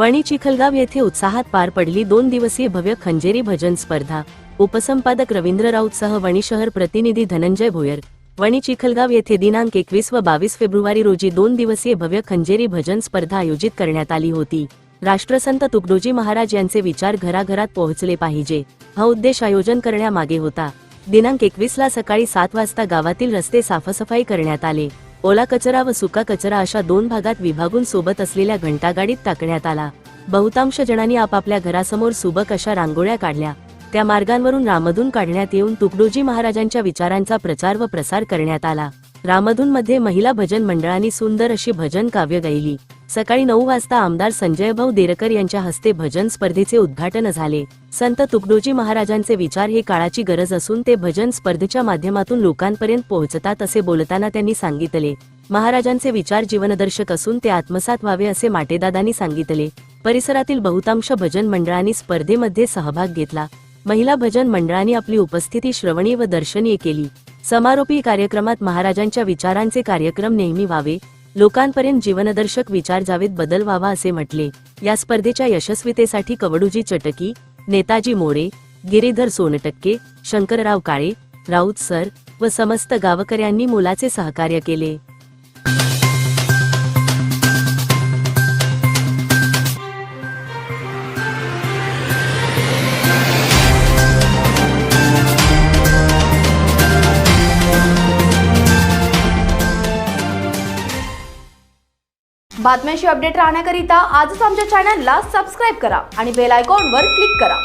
वणी चिखलगाव येथे उत्साहात पार पडली 2 दिवसीय भव्य खंजेरी भजन स्पर्धा। उपसंपादक रवींद्र राऊतसह वणी शहर प्रतिनिधी धनंजय भोयर। वणी चिखलगाव येथे दिनांक 21 व 22 फेब्रुवारी रोजी 2 दिवसीय भव्य खंजेरी भजन स्पर्धा आयोजित करण्यात आली होती। राष्ट्रसंत तुकडोजी महाराज यांचे विचार घराघरात पोहोचले पाहिजे हा उद्देश आयोजन करण्यामागे होता। दिनांक 21 ला सकाळी 7 वाजता गावातील रस्ते साफसफाई करण्यात आले। ओला कचरा व सुका कचरा अशा 2 भागात विभागून सोबत असलेल्या घंटागाडीत टाकण्यात आला। बहुतांश जणांनी आपापल्या घरासमोर सुबक अशा रांगोळ्या काढल्या। त्या मार्गांवरून रामधून काढण्यात येऊन तुकडोजी महाराजांच्या विचारांचा प्रचार व प्रसार करण्यात आला। रामधूनमध्ये महिला भजन मंडळांनी सुंदर अशी भजन काव्य गायली। सकाळी 9 वाजता आमदार संजयभाऊ देरकर यांच्या हस्ते भजन स्पर्धेचे उद्घाटन झाले। संत तुकडोजी महाराजांचे विचार हे काळाची गरज असून ते भजन स्पर्धेच्या माध्यमातून लोकांपर्यंत पोहोचतात असे बोलताना त्यांनी सांगितले। महाराजांचे विचार जीवनदर्शक असून ते आत्मसात व्हावे असे माटेदादांनी सांगितले। परिसरातील बहुतांश भजन मंडळांनी स्पर्धेमध्ये सहभाग घेतला। महिला भजन मंडळांनी आपली उपस्थिती श्रवणीय व दर्शनीय केली। समारोपी कार्यक्रमात महाराजांच्या विचारांचे कार्यक्रम नेहमी व्हावे, लोकांपर्यंत जीवनदर्शक विचार जावेत, बदल व्हावा असे म्हटले। या स्पर्धेच्या यशस्वीतेसाठी कवडूजी चटकी, नेताजी मोरे, गिरीधर सोनटक्के, शंकरराव काळे, राऊत सर व समस्त गावकऱ्यांनी मोलाचे सहकार्य केले। बातम्यांशी अपडेट राहण्याकरिता आजच आमच्या चॅनलला सबस्क्राइब करा आणि बेल आयकॉनवर क्लिक करा।